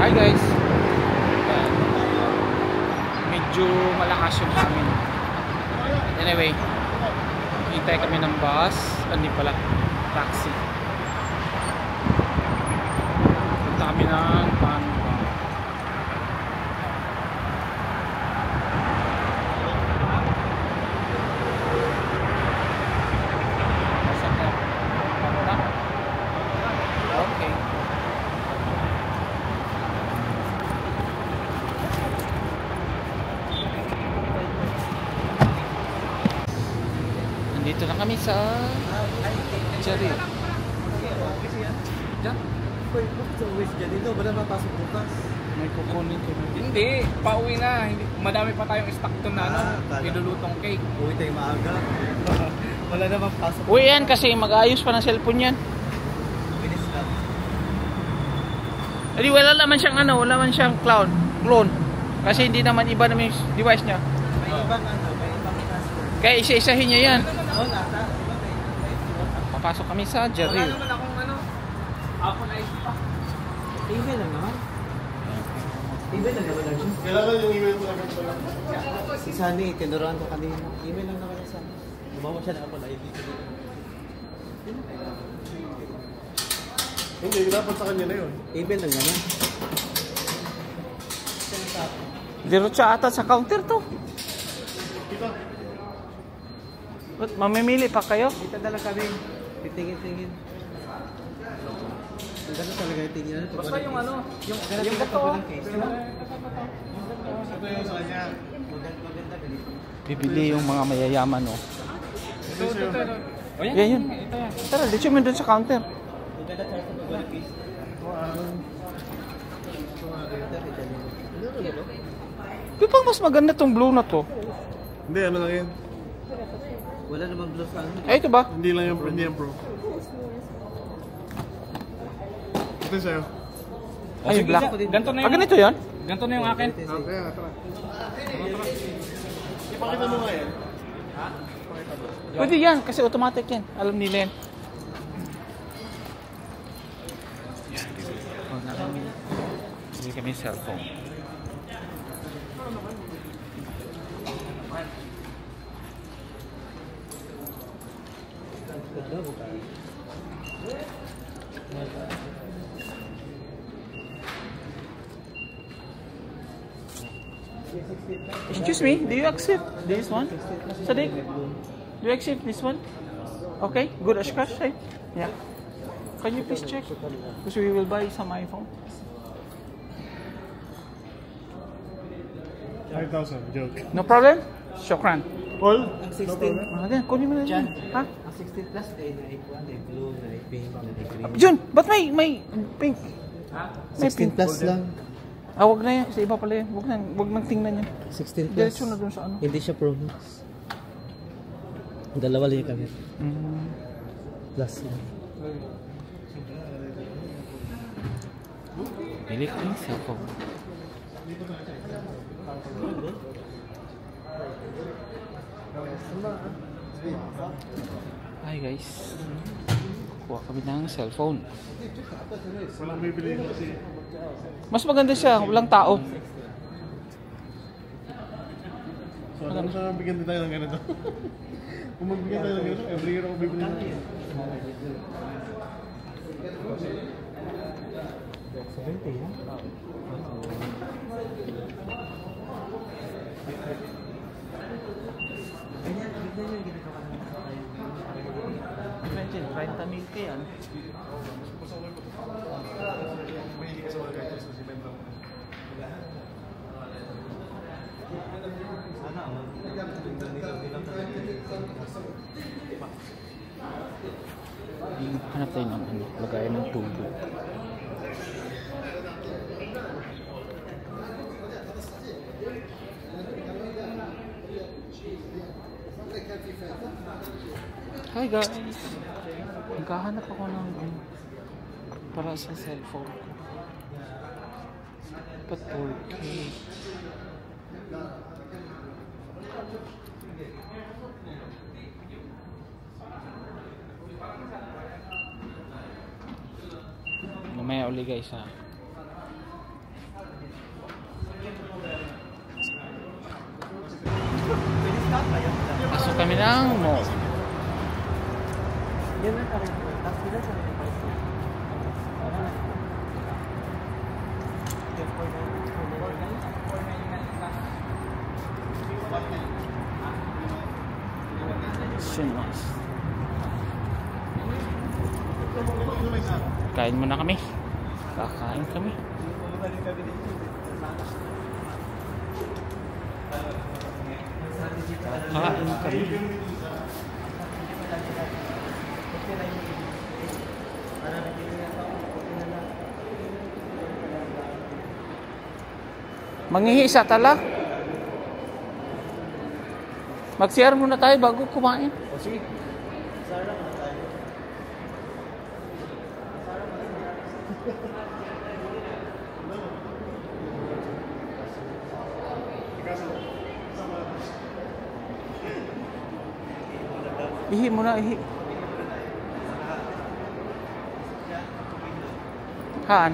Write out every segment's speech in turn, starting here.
Hi guys. Medyo malakas yung hangin. Anyway, hintay kami ng bus. Hindi pala, taxi. Punta kami ng Panba. Okay. Nandito na kami sa Cherry. Diyan? Bakit sa uwi siya dito? Wala mapasok bukas. May kukunin ko. Hindi, pauwi na. Hindi, madami pa tayong stock to na nilulutong cake. Uwi tayo maaga. Wala na mapasok. Uy, yan kasi mag-ayos pa ng cellphone yan. Bilis lang. Hindi, wala naman siyang wala naman siyang clone. Kasi hindi naman iba naman yung device niya. May ibang may ibang transfer. Kaya isa-isahin niya yan. Oo, nasa. Papasok kami sa Wala Cherry. naman akong Apple ID pa. Email lang naman. Email lang naman lang siya. Kailangan yung email mo lang pala. Si Sunny, tinuruan ko kanina. Email lang naman siya. Gumawa siya ng Apple ID. Hindi, dapat sa kanya na yun. Email lang naman. Diretso ata sa counter to. Kita. Ba't mamimili pa kayo? Dito na lang kami. Titingin-tingin. Ang ganda talaga yung tingin. Basta yung Yung bato. Ito yung sa kanya. Maganda ganito. Bibili yung mga mayayaman, oh. Ito. O yan, Yan yun. ito yan. Tara, dito mo dun sa counter. Maganda tayo sa pag-alipis. Di ba mas maganda tong blue na to? Hindi, ano lang yan. Wala namang blue sa ano. Ay, ito ba? Hindi lang yung hindi yan, bro. Ito yung sa'yo. Ay, sige, black. ganito na Ah, yung, ganito yan? ganito na yung akin. Okay, tara. Ipakita mo nga yan. Pwede yan, kasi automatic yan. Alam nila yan. Oh, Bili kami cellphone. Excuse me, do you accept this one? Sadiq, do you accept this one? Okay, good as cash, right? Yeah. Can you please check? Because we will buy some iPhone. 5,000, joke. No problem? Shukran. Paul? Ang No 16. problem. Again, kunin mo na Jan. yan. Ha? Ang 16 plus ay na-1, na blue, na-pink, na-green. Jun, ba't may pink? May 16 pink. plus lang. Ah, wag na yan. Kasi iba pala yan. Wag nang tingnan yan. 16 plus. Diretso na dun sa ano. Hindi siya Pro Max. Dalawa lang yung camera. Plus lang. Bili ko yung cellphone. Hi guys. Kuha kami ng cellphone. Walang bibili kasi. Mas maganda siya. Walang tao. So, ano sa bigyan din tayo ng ganito? Kung magbigyan tayo ng ganito, every year ako bibili na. 70 yan? Imagine, 30 mil ka yan. Mahilig ka sa mga gadgets kasi benta mo. Sana ako. Hanap tayo ng lagayan ng tubo. Hi guys! Naghahanap ako ng para sa cellphone ko. Dapat 4K. Mamaya uli guys ha. kami ng mall. Yan na kami. Tapos nila sa mga Sinas. Kain muna kami. Kakain kami. Kakain kami. Manghihi sa tala. Mag-share muna tayo bago kumain. O sige. Sarap na tayo. Ihi muna, ihi. Haan?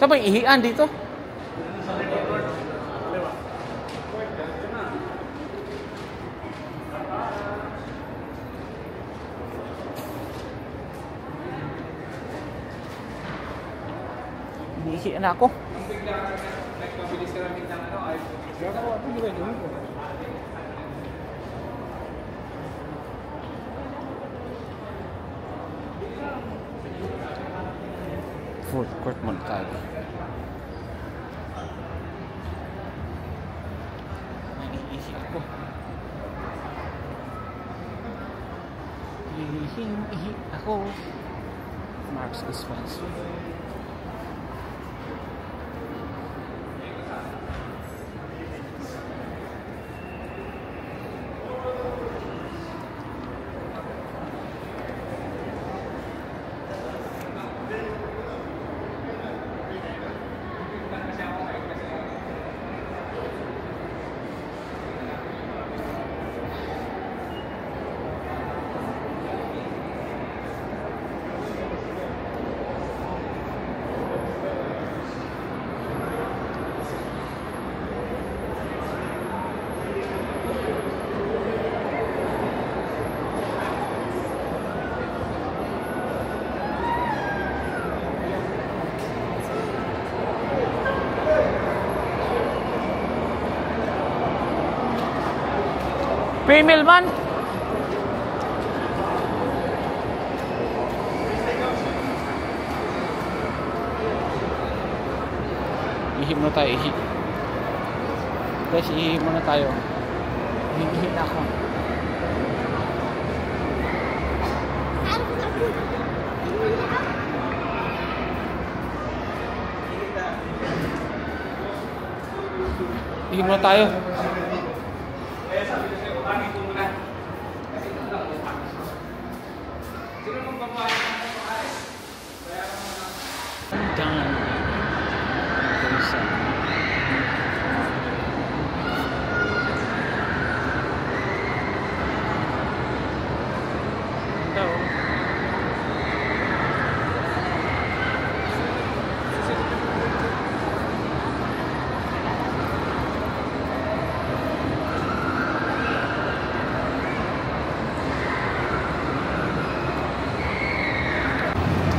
Saan ba yung ihian dito? Ihian ako. Nagpabilis ka namin ng ano, ay... Food court muna tayo. Ihi ako. Ihi ako. Marks and Spencer. Female man. Ihi muna tayo, ihi. Guys, ihi muna tayo. Ihi na ako. Ihi muna tayo.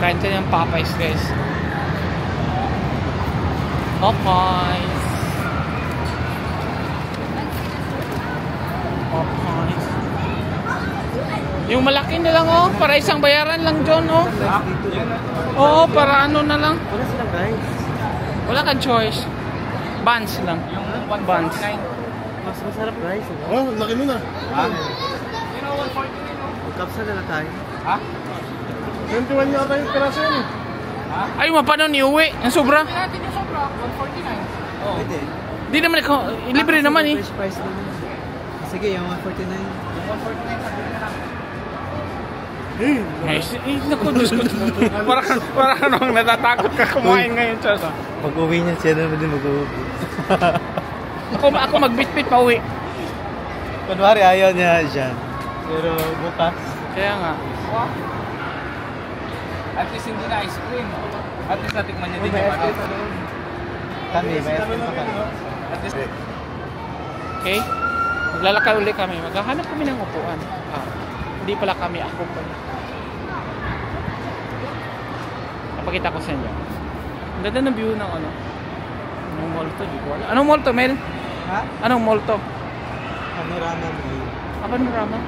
Kain tayo ng Popeyes, guys. Popeyes. Popeyes. Yung malaki na lang, oh. Para isang bayaran lang, John, oh. Oo, para ano na lang. Wala silang guys. Wala kang choice. Buns lang. Yung Buns. 149. Mas masarap guys. Oh, laki nun ah. Ha? You know, 149, no? Magkapsa na lang tayo. Ha? 21 yata yung piraso yun eh. Ha? Ay, mapano ni uwi. Ang sobra. Sabi natin yung sobra, 149. Oh. Pwede. Di naman ikaw. Libre naman, eh. Fresh price naman. Sige, yung 149. Yung 149, sabi na lang. Ay, naku, Diyos ko. Parang ano, natatakot ka kumain ngayon, Charles. Pag uwi niya, siya naman din mag-uwi. Ako magbitbit pa uwi. Kunwari, ayaw niya dyan. Pero bukas. Kaya nga. At least hindi na ice cream. At least natikman niya din yung ano. Kami, may asin pa kami. Okay? Maglalakad ulit kami. Maghahanap kami ng upuan. Hindi pala kami, ako pala. Napakita ko sa inyo. Ang ganda ng view ng ano. Anong mall to? Di ko alam. Anong mall to, Mel? Ha? Anong mall to? Panorama mo. Panorama?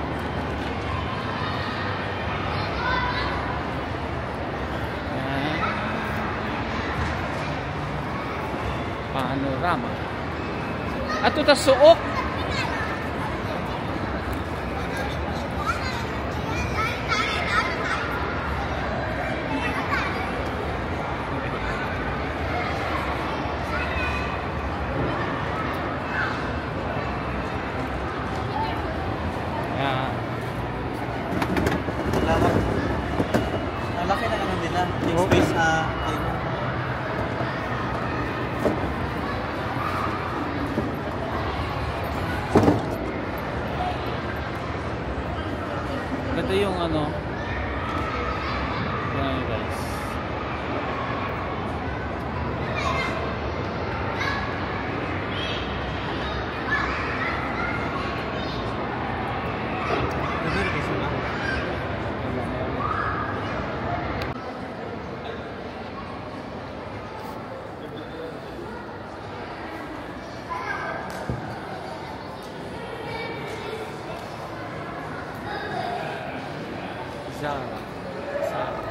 Yan. Panorama. Ato ta suok. Yan. Malaki na naman nila. Yung Oh. space ayun. Ganda yung ano. Yan guys. Ganda rin sila. Zara. Zara.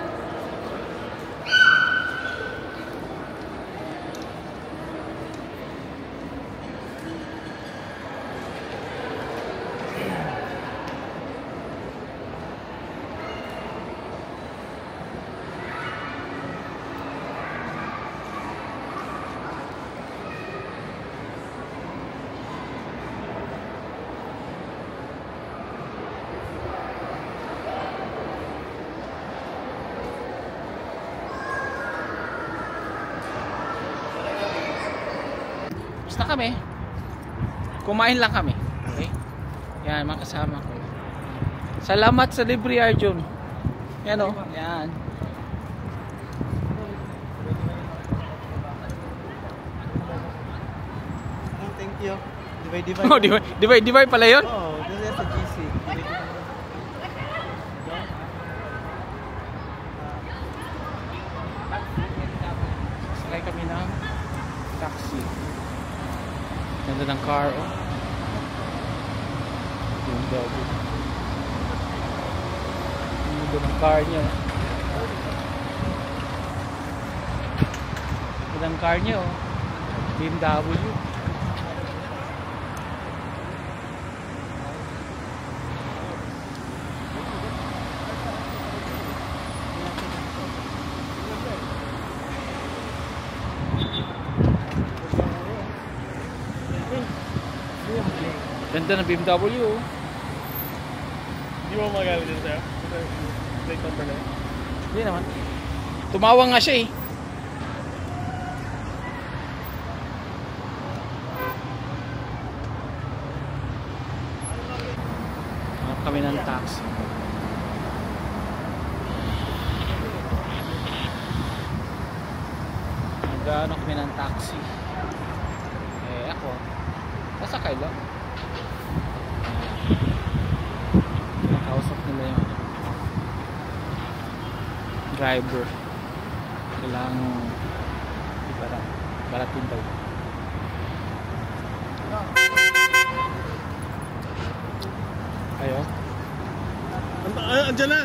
Basta kami. Kumain lang kami. Okay? Yan, mga kasama ko. Salamat sa libre, Arjun. Yan o. Yan. Oh, thank you. Divide. Oh, divide pala yun? Oo, doon yan sa GC. Sakay kami ng taxi. Ganda ng car, oh. Yung dog. Ganda ng car niya. Ganda ng car niya, oh. BMW. Ganda ng BMW, oh. Hindi mo magalit din sa'yo? Plate number na yun. Hindi naman. Tumawang nga siya, eh. Hanap kami ng taxi. Nag-ano kami ng taxi. Eh, ako. Sasakay lang. Nakausap nila yung driver. Kailangan baratin daw. Ayo. Andyan na!